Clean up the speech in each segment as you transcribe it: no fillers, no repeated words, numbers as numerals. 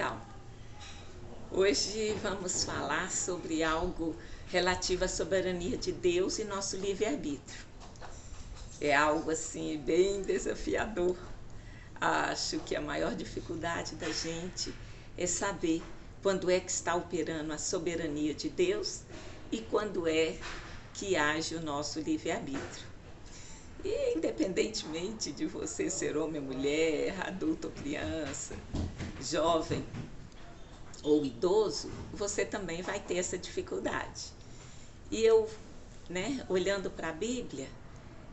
Então, hoje vamos falar sobre algo relativo à soberania de Deus e nosso livre-arbítrio. É algo assim bem desafiador. Acho que a maior dificuldade da gente é saber quando é que está operando a soberania de Deus e quando é que age o nosso livre-arbítrio. E independentemente de você ser homem ou mulher, adulto ou criança, jovem ou idoso, você também vai ter essa dificuldade. E eu, olhando para a Bíblia,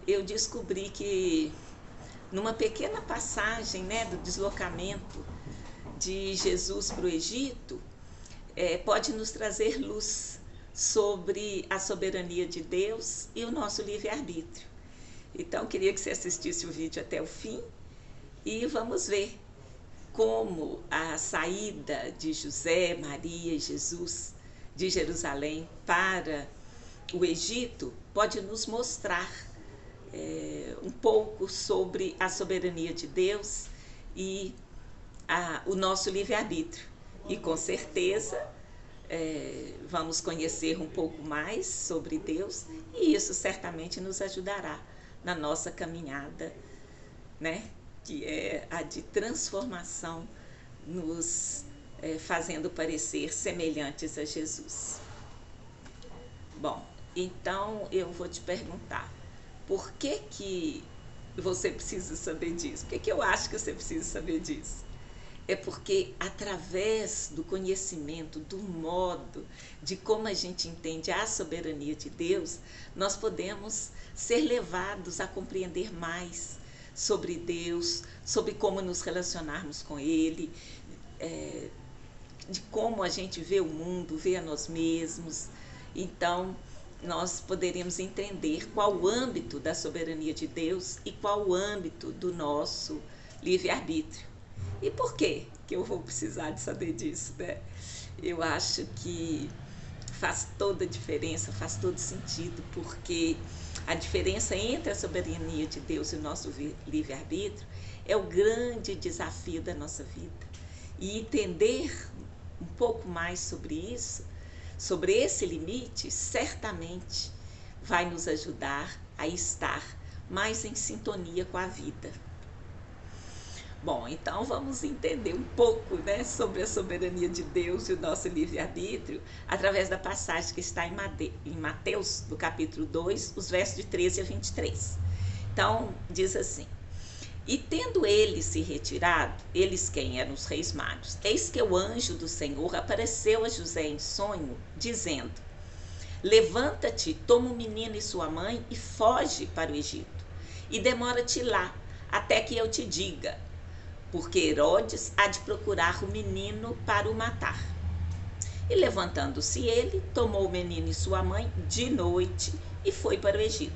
eu descobri que numa pequena passagem, do deslocamento de Jesus para o Egito, pode nos trazer luz sobre a soberania de Deus e o nosso livre-arbítrio. Então, eu queria que você assistisse o vídeo até o fim e vamos ver como a saída de José, Maria e Jesus de Jerusalém para o Egito pode nos mostrar um pouco sobre a soberania de Deus e o nosso livre-arbítrio. E com certeza vamos conhecer um pouco mais sobre Deus e isso certamente nos ajudará na nossa caminhada, que é a de transformação, nos fazendo parecer semelhantes a Jesus. Bom, então eu vou te perguntar, por que você precisa saber disso? Por que eu acho que você precisa saber disso? É porque através do conhecimento, do modo de como a gente entende a soberania de Deus, nós podemos ser levados a compreender mais sobre Deus, sobre como nos relacionarmos com Ele, de como a gente vê o mundo, vê a nós mesmos. Então, nós poderíamos entender qual o âmbito da soberania de Deus e qual o âmbito do nosso livre-arbítrio. E por que eu vou precisar de saber disso, Eu acho que faz toda a diferença, faz todo sentido, porque a diferença entre a soberania de Deus e o nosso livre-arbítrio é o grande desafio da nossa vida. E entender um pouco mais sobre isso, sobre esse limite, certamente vai nos ajudar a estar mais em sintonia com a vida. Bom, então vamos entender um pouco sobre a soberania de Deus e o nosso livre-arbítrio através da passagem que está em Mateus, do capítulo 2, os versos de 13 a 23. Então, diz assim: E tendo eles se retirado, eles quem eram os reis magos, eis que o anjo do Senhor apareceu a José em sonho, dizendo: Levanta-te, toma o menino e sua mãe e foge para o Egito, e demora-te lá, até que eu te diga, porque Herodes há de procurar o menino para o matar. E levantando-se ele, tomou o menino e sua mãe de noite e foi para o Egito.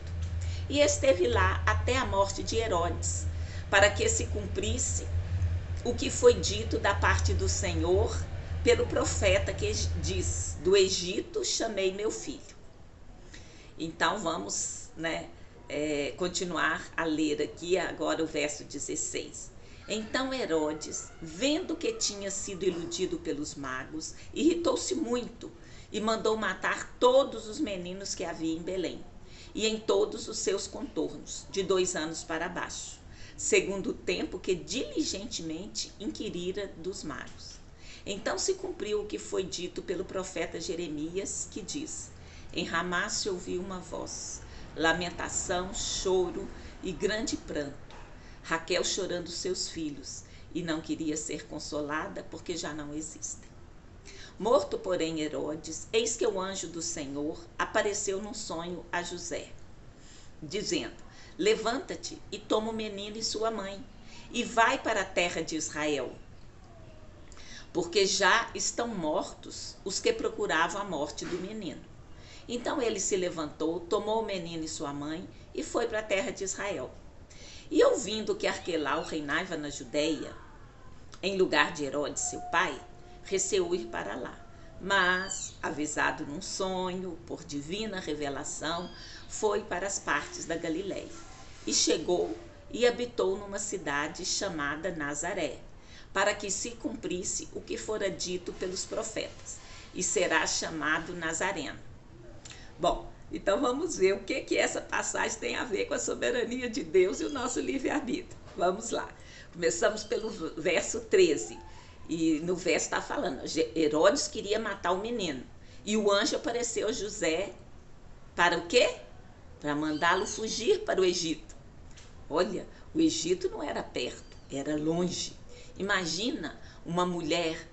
E esteve lá até a morte de Herodes, para que se cumprisse o que foi dito da parte do Senhor pelo profeta que diz: do Egito chamei meu filho. Então vamos continuar a ler aqui agora o verso 16. Então Herodes, vendo que tinha sido iludido pelos magos, irritou-se muito e mandou matar todos os meninos que havia em Belém e em todos os seus contornos, de 2 anos para baixo, segundo o tempo que diligentemente inquirira dos magos. Então se cumpriu o que foi dito pelo profeta Jeremias, que diz: Em Ramá se ouviu uma voz, lamentação, choro e grande pranto, Raquel chorando seus filhos, e não queria ser consolada, porque já não existem. Morto, porém, Herodes, eis que o anjo do Senhor apareceu num sonho a José, dizendo: Levanta-te e toma o menino e sua mãe, e vai para a terra de Israel, porque já estão mortos os que procuravam a morte do menino. Então ele se levantou, tomou o menino e sua mãe, e foi para a terra de Israel. E ouvindo que Arquelau reinava na Judéia, em lugar de Herodes seu pai, receou ir para lá. Mas, avisado num sonho, por divina revelação, foi para as partes da Galiléia. E chegou e habitou numa cidade chamada Nazaré, para que se cumprisse o que fora dito pelos profetas, e será chamado Nazareno. Bom, então vamos ver o que essa passagem tem a ver com a soberania de Deus e o nosso livre-arbítrio. Vamos lá. Começamos pelo verso 13. E no verso está falando, Herodes queria matar o menino. E o anjo apareceu a José para o quê? Para mandá-lo fugir para o Egito. Olha, o Egito não era perto, era longe. Imagina uma mulher,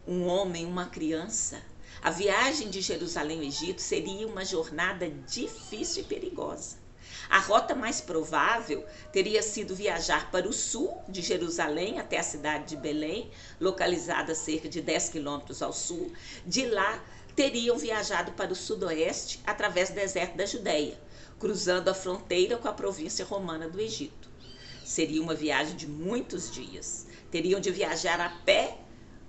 um homem, uma criança. A viagem de Jerusalém ao Egito seria uma jornada difícil e perigosa. A rota mais provável teria sido viajar para o sul de Jerusalém até a cidade de Belém, localizada a cerca de 10 quilômetros ao sul. De lá, teriam viajado para o sudoeste através do deserto da Judéia, cruzando a fronteira com a província romana do Egito. Seria uma viagem de muitos dias. Teriam de viajar a pé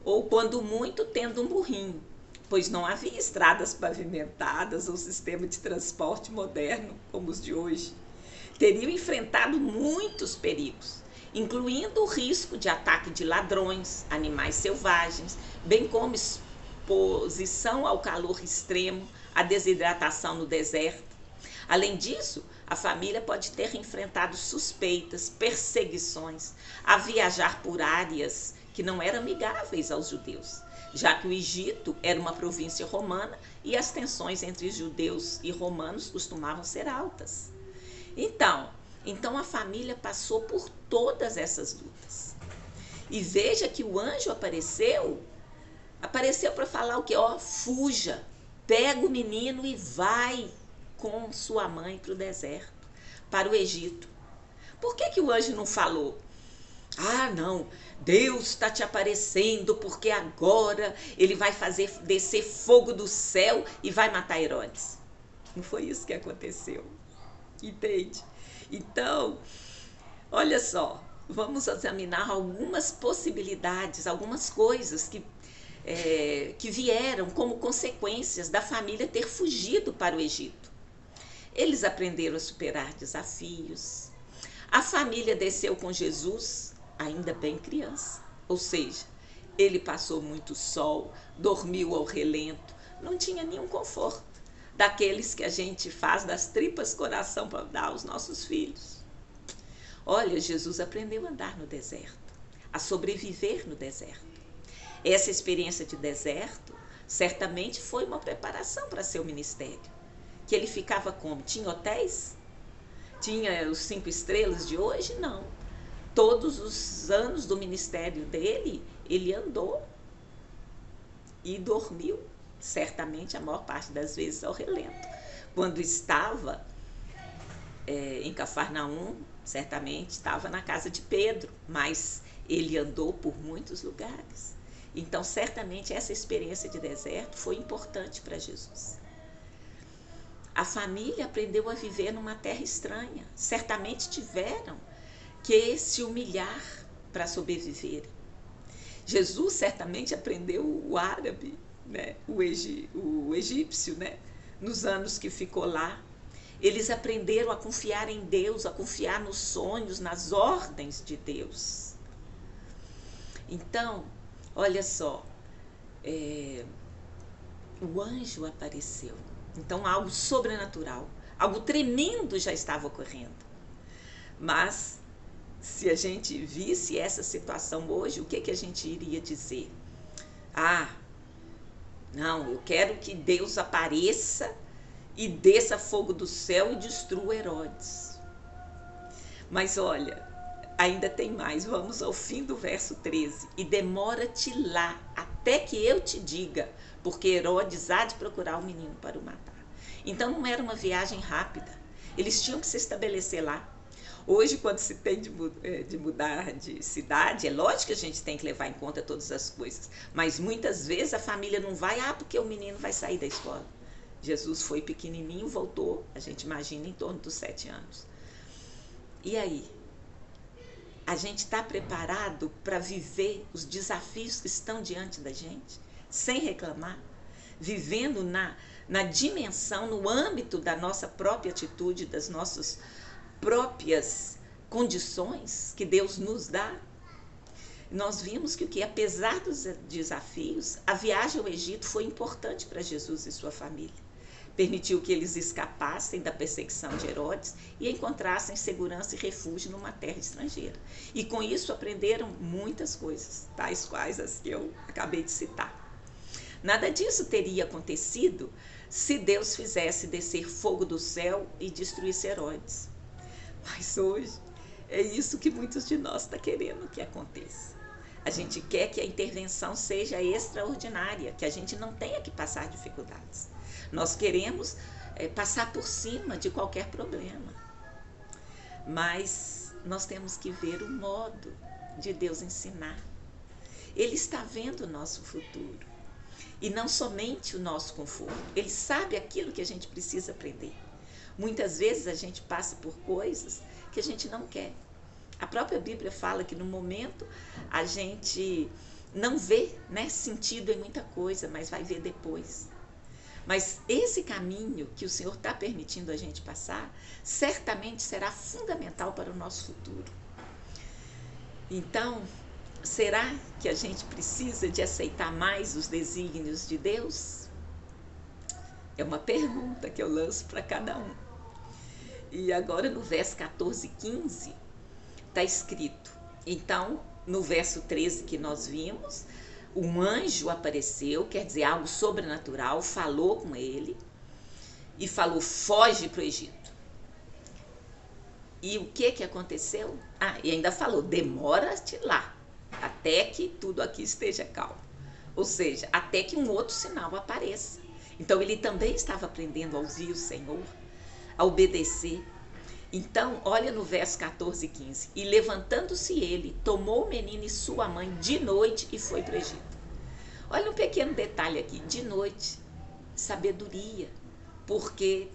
ou, quando muito, tendo um burrinho, pois não havia estradas pavimentadas ou sistema de transporte moderno como os de hoje. Teriam enfrentado muitos perigos, incluindo o risco de ataque de ladrões, animais selvagens, bem como exposição ao calor extremo, a desidratação no deserto. Além disso, a família pode ter enfrentado suspeitas, perseguições, a viajar por áreas que não eram amigáveis aos judeus, já que o Egito era uma província romana e as tensões entre judeus e romanos costumavam ser altas. Então a família passou por todas essas lutas. E veja que o anjo apareceu para falar o quê? Fuja, pega o menino e vai com sua mãe para o deserto, para o Egito. Por que o anjo não falou? Não, Deus está te aparecendo porque agora ele vai fazer descer fogo do céu e vai matar Herodes. Não foi isso que aconteceu, entende? Então, olha só, vamos examinar algumas possibilidades, algumas coisas que vieram como consequências da família ter fugido para o Egito. Eles aprenderam a superar desafios. A família desceu com Jesus ainda bem criança, ou seja, ele passou muito sol, dormiu ao relento, não tinha nenhum conforto, daqueles que a gente faz das tripas coração para dar aos nossos filhos. Olha, Jesus aprendeu a andar no deserto, a sobreviver no deserto. Essa experiência de deserto certamente foi uma preparação para seu ministério. Que ele ficava como? Tinha hotéis? Tinha os 5 estrelas de hoje? Não. Todos os anos do ministério dele, ele andou e dormiu, certamente a maior parte das vezes ao relento. Quando estava em Cafarnaum, certamente estava na casa de Pedro, mas ele andou por muitos lugares. Então, certamente, essa experiência de deserto foi importante para Jesus. A família aprendeu a viver numa terra estranha. Certamente tiveram que se humilhar para sobreviver. Jesus certamente aprendeu o árabe, né? o egípcio, né? Nos anos que ficou lá. Eles aprenderam a confiar em Deus, a confiar nos sonhos, nas ordens de Deus. Então, olha só, o anjo apareceu. Então, algo sobrenatural, algo tremendo já estava ocorrendo. Mas, se a gente visse essa situação hoje, o que a gente iria dizer? Não, eu quero que Deus apareça e desça fogo do céu e destrua Herodes. Mas olha, ainda tem mais, vamos ao fim do verso 13. E demora-te lá, até que eu te diga, porque Herodes há de procurar o menino para o matar. Então não era uma viagem rápida, eles tinham que se estabelecer lá. Hoje, quando se tem de mudar de cidade, é lógico que a gente tem que levar em conta todas as coisas, mas muitas vezes a família não vai, porque o menino vai sair da escola. Jesus foi pequenininho, voltou, a gente imagina, em torno dos 7 anos. E aí? A gente está preparado para viver os desafios que estão diante da gente, sem reclamar, vivendo na dimensão, no âmbito da nossa própria atitude, das nossas próprias condições que Deus nos dá? Nós vimos que apesar dos desafios, a viagem ao Egito foi importante para Jesus e sua família. Permitiu que eles escapassem da perseguição de Herodes e encontrassem segurança e refúgio numa terra estrangeira. E com isso aprenderam muitas coisas, tais quais as que eu acabei de citar. Nada disso teria acontecido se Deus fizesse descer fogo do céu e destruísse Herodes. Mas hoje é isso que muitos de nós estão querendo que aconteça. A gente quer que a intervenção seja extraordinária, que a gente não tenha que passar dificuldades. Nós queremos passar por cima de qualquer problema. Mas nós temos que ver o modo de Deus ensinar. Ele está vendo o nosso futuro. E não somente o nosso conforto. Ele sabe aquilo que a gente precisa aprender. Muitas vezes a gente passa por coisas que a gente não quer. A própria Bíblia fala que no momento a gente não vê, né, sentido em muita coisa, mas vai ver depois. Mas esse caminho que o Senhor está permitindo a gente passar, certamente será fundamental para o nosso futuro. Então, será que a gente precisa de aceitar mais os desígnios de Deus? É uma pergunta que eu lanço para cada um. E agora no verso 14 e 15, está escrito, então, no verso 13 que nós vimos, um anjo apareceu, quer dizer, algo sobrenatural, falou com ele e falou, foge para o Egito. E o que aconteceu? E ainda falou, demora-te lá, até que tudo aqui esteja calmo. Ou seja, até que um outro sinal apareça. Então, ele também estava aprendendo a ouvir o Senhor, a obedecer. Então, olha no verso 14 e 15. E levantando-se ele, tomou o menino e sua mãe de noite e foi para o Egito. Olha um pequeno detalhe aqui. De noite, sabedoria. Porque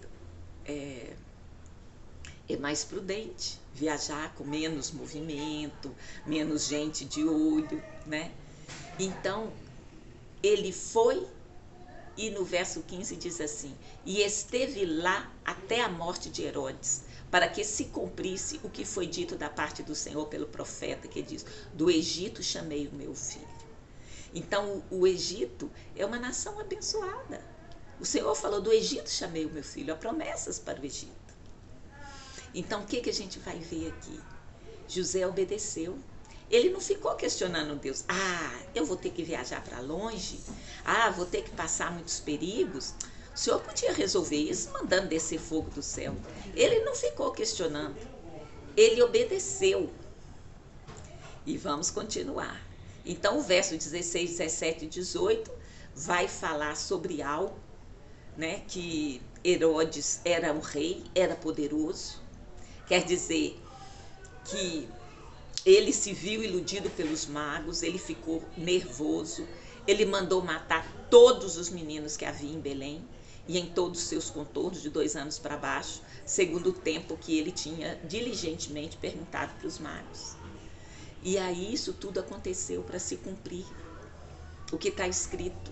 é mais prudente viajar com menos movimento, menos gente de olho, né? Então, ele foi e no verso 15 diz assim, e esteve lá até a morte de Herodes, para que se cumprisse o que foi dito da parte do Senhor pelo profeta, que diz, do Egito chamei o meu filho. Então, o Egito é uma nação abençoada. O Senhor falou, do Egito chamei o meu filho, há promessas para o Egito. Então, o que a gente vai ver aqui? José obedeceu. Ele não ficou questionando Deus. Eu vou ter que viajar para longe? Vou ter que passar muitos perigos? O Senhor podia resolver isso mandando descer fogo do céu. Ele não ficou questionando. Ele obedeceu. E vamos continuar. Então, o verso 16, 17 e 18 vai falar sobre algo, né, que Herodes era um rei, era poderoso. Quer dizer que ele se viu iludido pelos magos, ele ficou nervoso, ele mandou matar todos os meninos que havia em Belém e em todos os seus contornos de 2 anos para baixo, segundo o tempo que ele tinha diligentemente perguntado para os magos. E aí isso tudo aconteceu para se cumprir o que está escrito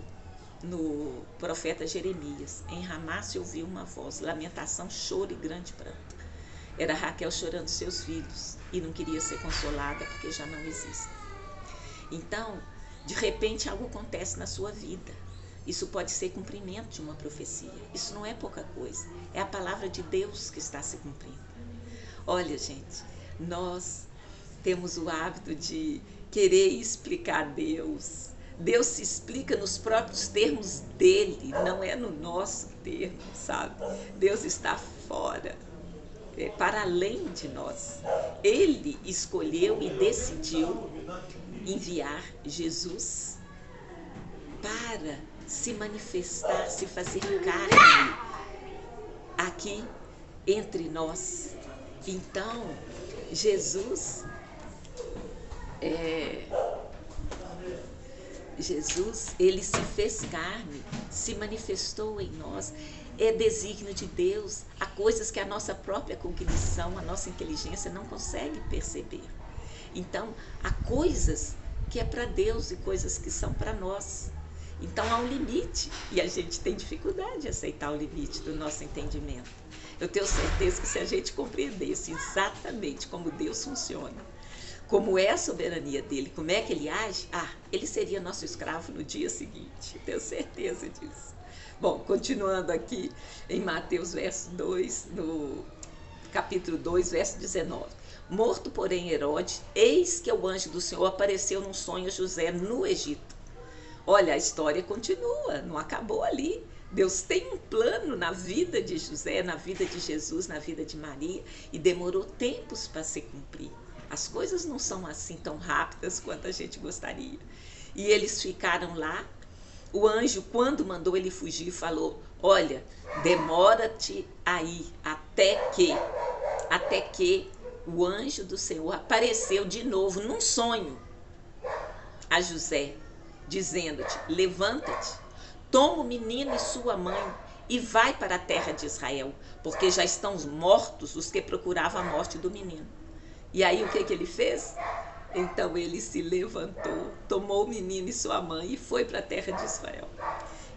no profeta Jeremias. Em Ramá se ouviu uma voz, lamentação, choro e grande pranto. Era Raquel chorando seus filhos e não queria ser consolada porque já não existem. Então, de repente algo acontece na sua vida. Isso pode ser cumprimento de uma profecia. Isso não é pouca coisa. É a palavra de Deus que está se cumprindo. Olha, gente, nós temos o hábito de querer explicar Deus. Deus se explica nos próprios termos dele, não é no nosso termo, sabe? Deus está fora. Para além de nós. Ele escolheu e decidiu enviar Jesus para se manifestar, se fazer carne aqui entre nós. Então, Jesus, ele se fez carne, se manifestou em nós. É desígnio de Deus. Há coisas que a nossa própria cognição, a nossa inteligência não consegue perceber. Então, há coisas que é para Deus e coisas que são para nós. Então, há um limite e a gente tem dificuldade de aceitar o limite do nosso entendimento. Eu tenho certeza que se a gente compreendesse exatamente como Deus funciona, como é a soberania dele, como é que ele age, ele seria nosso escravo no dia seguinte, tenho certeza disso. Bom, continuando aqui em Mateus verso 2, no capítulo 2, verso 19. Morto, porém, Herodes, eis que o anjo do Senhor apareceu num sonho a José no Egito. Olha, a história continua, não acabou ali. Deus tem um plano na vida de José, na vida de Jesus, na vida de Maria, e demorou tempos para se cumprir. As coisas não são assim tão rápidas quanto a gente gostaria. E eles ficaram lá. O anjo, quando mandou ele fugir, falou: olha, demora-te aí até que o anjo do Senhor apareceu de novo num sonho a José, dizendo-te: levanta-te, toma o menino e sua mãe e vai para a terra de Israel, porque já estão mortos os que procuravam a morte do menino. E aí o que ele fez? Então ele se levantou, tomou o menino e sua mãe e foi para a terra de Israel.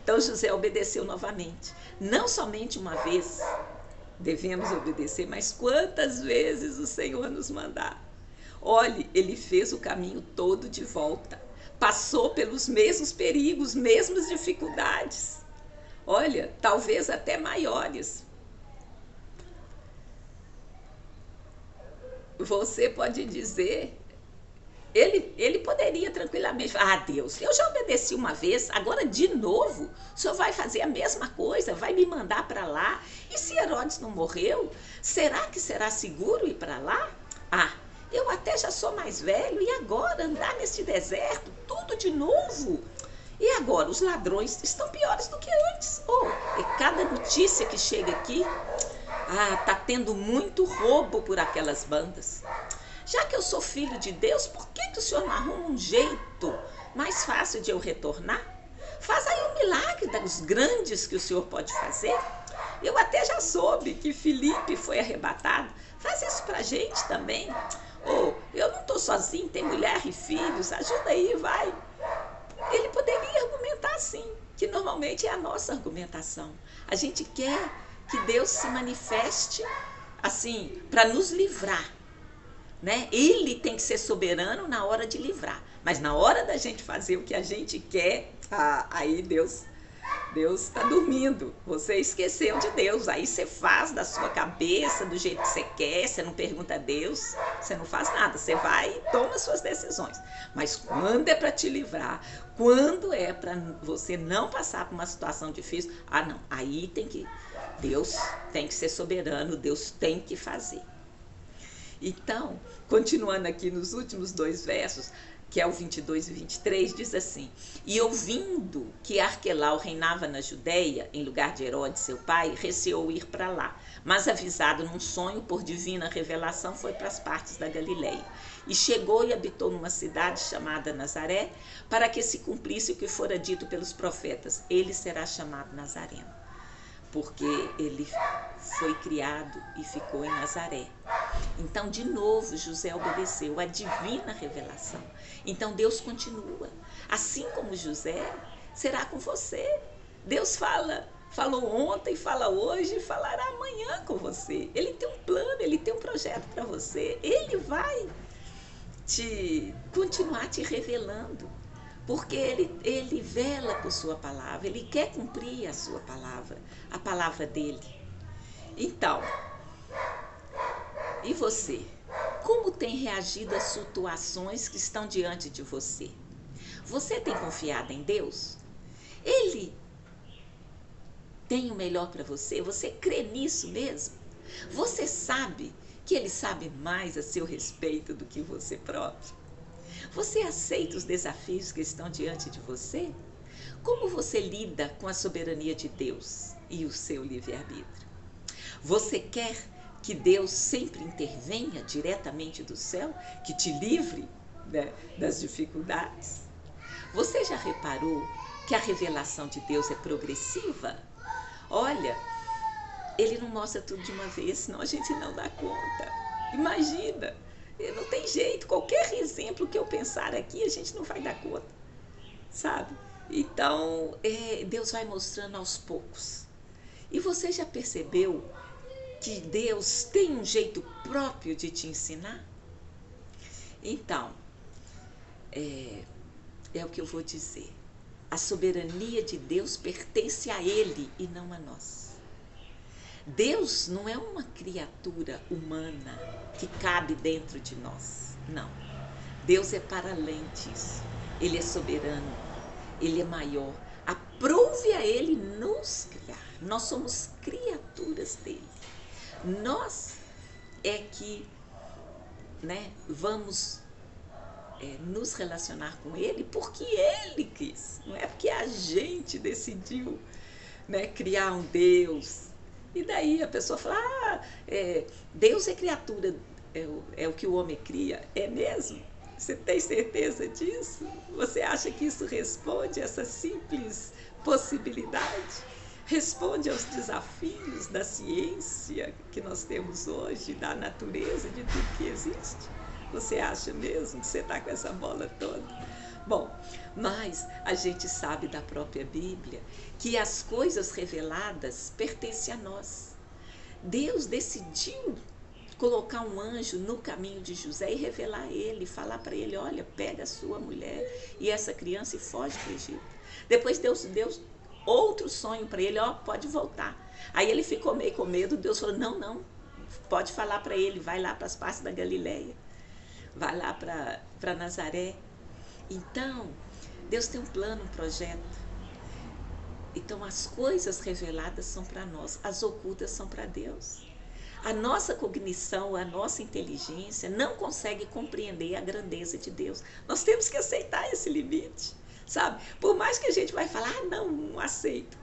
Então José obedeceu novamente. Não somente uma vez devemos obedecer, mas quantas vezes o Senhor nos mandar. Olhe, ele fez o caminho todo de volta. Passou pelos mesmos perigos, mesmas dificuldades. Olha, talvez até maiores. Você pode dizer, ele poderia tranquilamente falar: Deus, eu já obedeci uma vez, agora de novo, o Senhor vai fazer a mesma coisa, vai me mandar para lá. E se Herodes não morreu, será que será seguro ir para lá? Eu até já sou mais velho, e agora andar nesse deserto, tudo de novo? E agora, os ladrões estão piores do que antes. E cada notícia que chega aqui, tá tendo muito roubo por aquelas bandas. Já que eu sou filho de Deus, por que o Senhor não arruma um jeito mais fácil de eu retornar? Faz aí um milagre dos grandes que o Senhor pode fazer. Eu até já soube que Filipe foi arrebatado. Faz isso pra gente também. Eu não estou sozinho, tem mulher e filhos, ajuda aí, vai. Ele poderia argumentar assim, que normalmente é a nossa argumentação. A gente quer que Deus se manifeste assim, para nos livrar, né? Ele tem que ser soberano na hora de livrar, mas na hora da gente fazer o que a gente quer, aí Deus está dormindo, você esqueceu de Deus, aí você faz da sua cabeça, do jeito que você quer, você não pergunta a Deus, você não faz nada, você vai e toma suas decisões. Mas quando é para te livrar, quando é para você não passar por uma situação difícil, não, aí Deus tem que ser soberano, Deus tem que fazer. Então, continuando aqui nos últimos 2 versos, que é o 22 e 23, diz assim: e ouvindo que Arquelau reinava na Judéia, em lugar de Herodes, seu pai, receou ir para lá, mas avisado num sonho por divina revelação, foi para as partes da Galileia. E chegou e habitou numa cidade chamada Nazaré, para que se cumprisse o que fora dito pelos profetas: ele será chamado Nazareno, porque ele foi criado e ficou em Nazaré. Então, de novo, José obedeceu a divina revelação. Então, Deus continua. Assim como José, será com você. Deus falou ontem, fala hoje e falará amanhã com você. Ele tem um plano, ele tem um projeto para você. Ele vai continuar te revelando, porque ele vela por sua palavra, ele quer cumprir a sua palavra, a palavra dele. Então, e você? Como tem reagido às situações que estão diante de você? Você tem confiado em Deus? Ele tem o melhor para você? Você crê nisso mesmo? Você sabe que Ele sabe mais a seu respeito do que você próprio? Você aceita os desafios que estão diante de você? Como você lida com a soberania de Deus e o seu livre-arbítrio? Você quer que Deus sempre intervenha diretamente do céu, que te livre, né, das dificuldades? Você já reparou que a revelação de Deus é progressiva? Olha, Ele não mostra tudo de uma vez, senão a gente não dá conta. Imagina, não tem jeito, qualquer exemplo que eu pensar aqui, a gente não vai dar conta, sabe? Então, Deus vai mostrando aos poucos. E você já percebeu que Deus tem um jeito próprio de te ensinar? Então, é o que eu vou dizer. A soberania de Deus pertence a Ele e não a nós. Deus não é uma criatura humana que cabe dentro de nós. Não. Deus é para além disso. Ele é soberano. Ele é maior. Aprove a Ele nos criar. Nós somos criaturas dele. Nós é que vamos nos relacionar com Ele porque Ele quis. Não é porque a gente decidiu criar um Deus. E daí a pessoa fala, Deus é criatura, é o que o homem cria. É mesmo? Você tem certeza disso? Você acha que isso responde a essa simples possibilidade? Responde aos desafios da ciência que nós temos hoje, da natureza, de tudo que existe? Você acha mesmo que você está com essa bola toda? Bom, mas a gente sabe da própria Bíblia que as coisas reveladas pertencem a nós. Deus decidiu colocar um anjo no caminho de José e revelar a ele, falar para ele, olha, pega a sua mulher e essa criança e foge para o Egito. Depois Deus deu outro sonho para ele, pode voltar. Aí ele ficou meio com medo, Deus falou, não, pode falar para ele, vai lá para as partes da Galileia, vai lá para Nazaré. Então, Deus tem um plano, um projeto. Então, as coisas reveladas são para nós, as ocultas são para Deus. A nossa cognição, a nossa inteligência não consegue compreender a grandeza de Deus. Nós temos que aceitar esse limite, sabe? Por mais que a gente vai falar, não aceito.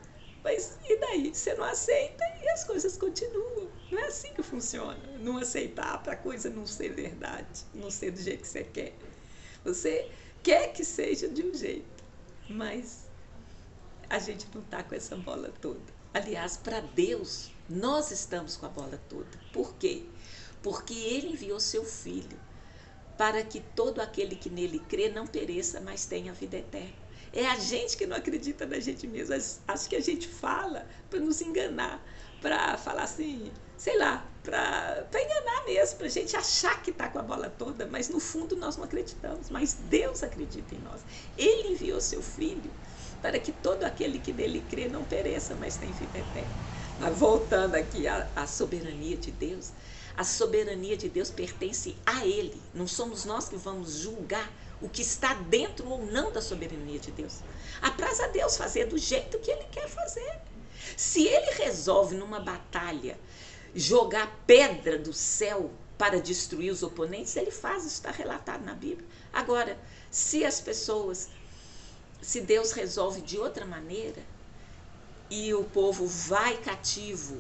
Mas e daí? Você não aceita e as coisas continuam. Não é assim que funciona. Não aceitar para a coisa não ser verdade, não ser do jeito que você quer. Você quer que seja de um jeito, mas a gente não está com essa bola toda. Aliás, para Deus, nós estamos com a bola toda. Por quê? Porque Ele enviou seu Filho para que todo aquele que nele crê não pereça, mas tenha vida eterna. É a gente que não acredita na gente mesmo. Acho que a gente fala para nos enganar, para falar assim, sei lá, para enganar mesmo, para a gente achar que está com a bola toda, mas no fundo nós não acreditamos. Mas Deus acredita em nós. Ele enviou seu Filho para que todo aquele que nele crê não pereça, mas tenha vida eterna. Mas voltando aqui à soberania de Deus, a soberania de Deus pertence a Ele. Não somos nós que vamos julgar o que está dentro ou não da soberania de Deus. Apraz a Deus fazer do jeito que Ele quer fazer. Se Ele resolve numa batalha jogar pedra do céu para destruir os oponentes, Ele faz, isso está relatado na Bíblia. Agora, se Deus resolve de outra maneira e o povo vai cativo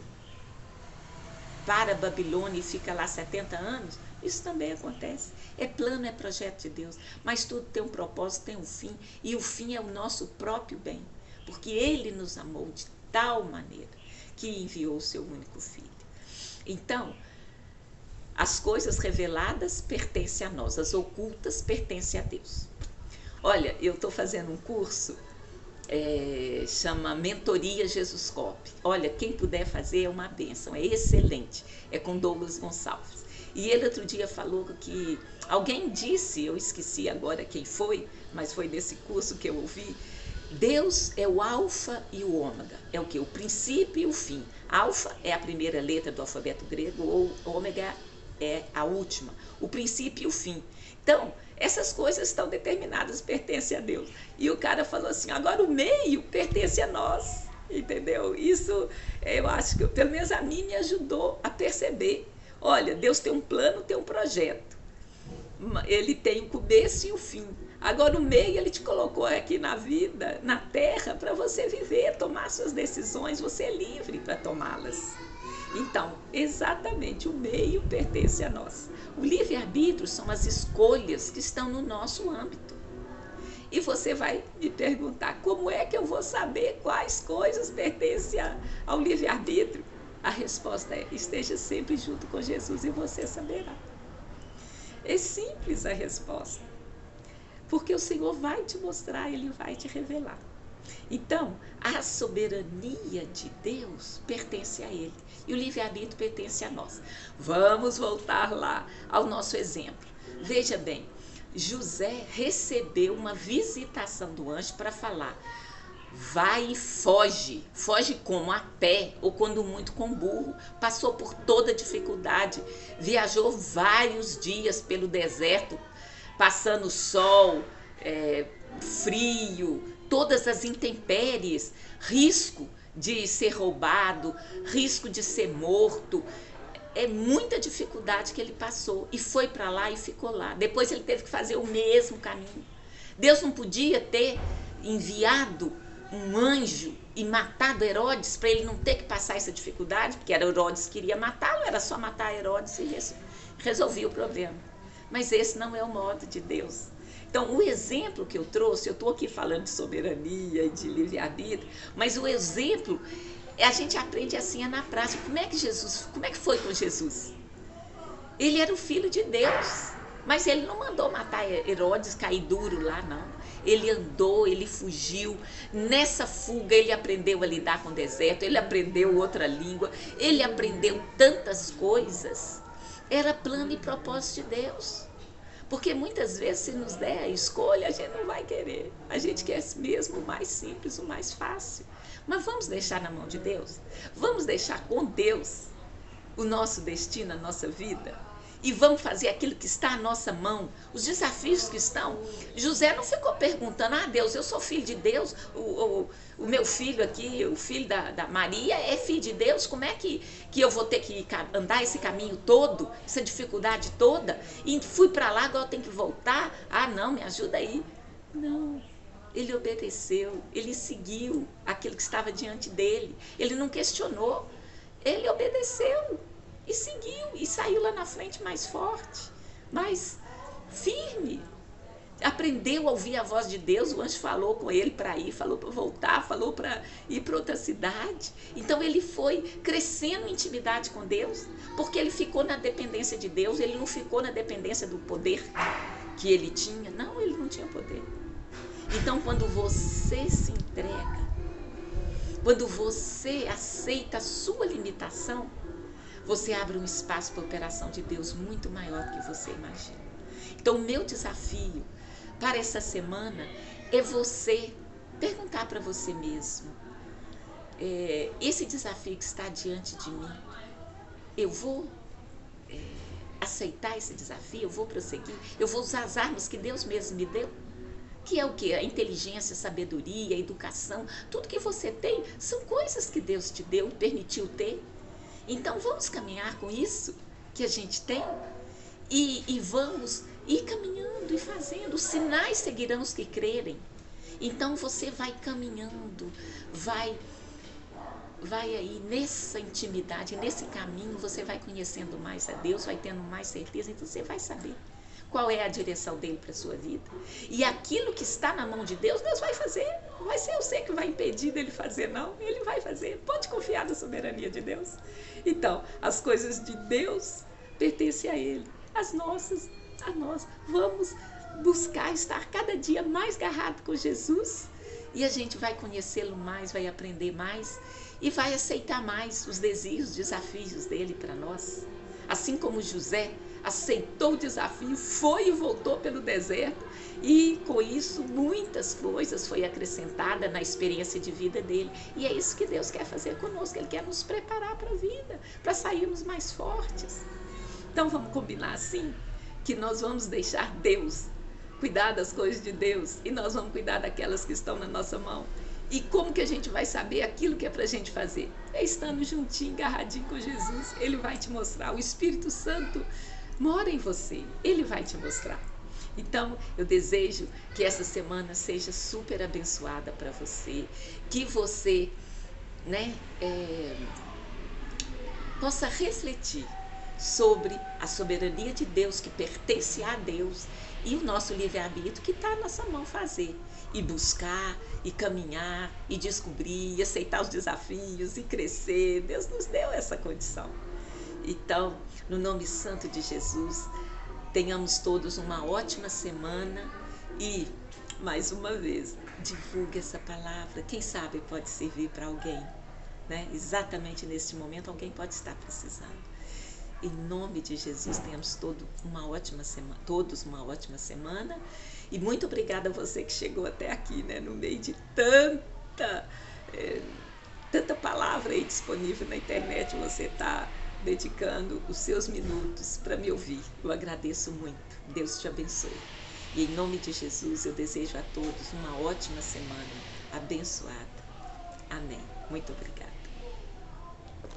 para a Babilônia e fica lá 70 anos, isso também acontece. É plano, é projeto de Deus, mas tudo tem um propósito, tem um fim, e o fim é o nosso próprio bem, porque Ele nos amou de tal maneira que enviou o seu único Filho. Então, as coisas reveladas pertencem a nós, as ocultas pertencem a Deus. Olha, eu estou fazendo um curso, chama Mentoria Jesus Cop. Olha, quem puder fazer é uma bênção, é excelente. É com Douglas Gonçalves. E ele outro dia falou que alguém disse, eu esqueci agora quem foi, mas foi desse curso que eu ouvi, Deus é o alfa e o ômega. É o que? O princípio e o fim. Alfa é a primeira letra do alfabeto grego, ou ômega é a última. O princípio e o fim. Então, essas coisas estão determinadas, pertencem a Deus. E o cara falou assim, agora o meio pertence a nós, entendeu? Isso, eu acho que, pelo menos a mim, me ajudou a perceber. Olha, Deus tem um plano, tem um projeto. Ele tem o começo e o fim. Agora o meio Ele te colocou aqui na vida, na terra, para você viver, tomar suas decisões, você é livre para tomá-las. Então, exatamente, o meio pertence a nós. O livre-arbítrio são as escolhas que estão no nosso âmbito. E você vai me perguntar, como é que eu vou saber quais coisas pertencem ao livre-arbítrio? A resposta é, esteja sempre junto com Jesus e você saberá. É simples a resposta. Porque o Senhor vai te mostrar, Ele vai te revelar. Então, a soberania de Deus pertence a Ele e o livre-arbítrio pertence a nós. Vamos voltar lá ao nosso exemplo. Veja bem, José recebeu uma visitação do anjo para falar: vai e foge. Foge como? A pé, ou quando muito com burro. Passou por toda dificuldade, viajou vários dias pelo deserto, passando sol, frio, todas as intempéries, risco de ser roubado, risco de ser morto. É muita dificuldade que ele passou e foi para lá e ficou lá. Depois ele teve que fazer o mesmo caminho. Deus não podia ter enviado um anjo e matado Herodes para ele não ter que passar essa dificuldade, porque era Herodes que queria matá-lo, era só matar Herodes e resolvia o problema. Mas esse não é o modo de Deus. Então, o exemplo que eu trouxe, eu estou aqui falando de soberania e de livre-arbítrio, mas o exemplo, a gente aprende assim na prática. Como é que foi com Jesus? Ele era o filho de Deus, mas ele não mandou matar Herodes, cair duro lá, não. Ele andou, ele fugiu. Nessa fuga ele aprendeu a lidar com o deserto, ele aprendeu outra língua, ele aprendeu tantas coisas. Era plano e propósito de Deus. Porque muitas vezes, se nos der a escolha, a gente não vai querer. A gente quer mesmo o mais simples, o mais fácil. Mas vamos deixar na mão de Deus? Vamos deixar com Deus o nosso destino, a nossa vida? E vamos fazer aquilo que está à nossa mão, os desafios que estão. José não ficou perguntando: Deus, eu sou filho de Deus, o meu filho aqui, o filho da Maria é filho de Deus, como é que eu vou ter que andar esse caminho todo, essa dificuldade toda, e fui para lá, agora eu tenho que voltar? Não, me ajuda aí. Não, ele obedeceu, ele seguiu aquilo que estava diante dele, ele não questionou, ele obedeceu. E seguiu, e saiu lá na frente mais forte, mais firme. Aprendeu a ouvir a voz de Deus, o anjo falou com ele para ir, falou para voltar, falou para ir para outra cidade. Então ele foi crescendo em intimidade com Deus, porque ele ficou na dependência de Deus, ele não ficou na dependência do poder que ele tinha. Não, ele não tinha poder. Então quando você se entrega, quando você aceita a sua limitação, você abre um espaço para a operação de Deus muito maior do que você imagina. Então, o meu desafio para essa semana é você perguntar para você mesmo: esse desafio que está diante de mim, eu vou aceitar esse desafio? Eu vou prosseguir? Eu vou usar as armas que Deus mesmo me deu? Que é o quê? A inteligência, a sabedoria, a educação. Tudo que você tem são coisas que Deus te deu e permitiu ter. Então vamos caminhar com isso que a gente tem e vamos ir caminhando e fazendo. Os sinais seguirão os que crerem. Então você vai caminhando, vai aí nessa intimidade, nesse caminho, você vai conhecendo mais a Deus, vai tendo mais certeza, então você vai saber qual é a direção dele para a sua vida. E aquilo que está na mão de Deus, Deus vai fazer. Não vai ser você que vai impedir dele fazer, não. Ele vai fazer. Pode confiar na soberania de Deus. Então, as coisas de Deus pertencem a Ele. As nossas, a nós. Vamos buscar estar cada dia mais agarrado com Jesus. E a gente vai conhecê-lo mais, vai aprender mais. E vai aceitar mais os desígnios, os desafios dele para nós. Assim como José aceitou o desafio, foi e voltou pelo deserto, e com isso muitas coisas foi acrescentada na experiência de vida dele. E é isso que Deus quer fazer conosco, Ele quer nos preparar para a vida, para sairmos mais fortes. Então vamos combinar assim, que nós vamos deixar Deus cuidar das coisas de Deus, e nós vamos cuidar daquelas que estão na nossa mão. E como que a gente vai saber aquilo que é para a gente fazer? É estando juntinho, agarradinho com Jesus. Ele vai te mostrar, o Espírito Santo mora em você, Ele vai te mostrar. Então, eu desejo que essa semana seja super abençoada para você, que você possa refletir sobre a soberania de Deus, que pertence a Deus, e o nosso livre-arbítrio que está na nossa mão fazer, e buscar, e caminhar, e descobrir, e aceitar os desafios, e crescer. Deus nos deu essa condição. Então, no nome santo de Jesus, tenhamos todos uma ótima semana e Mais uma vez, divulgue essa palavra. Quem sabe pode servir para alguém, né? Exatamente neste momento, alguém pode estar precisando. Em nome de Jesus, tenhamos todos uma ótima semana. E muito obrigada a você que chegou até aqui, né? No meio de tanta palavra aí disponível na internet, você está dedicando os seus minutos para me ouvir. Eu agradeço muito. Deus te abençoe. E em nome de Jesus, eu desejo a todos uma ótima semana abençoada. Amém. Muito obrigada.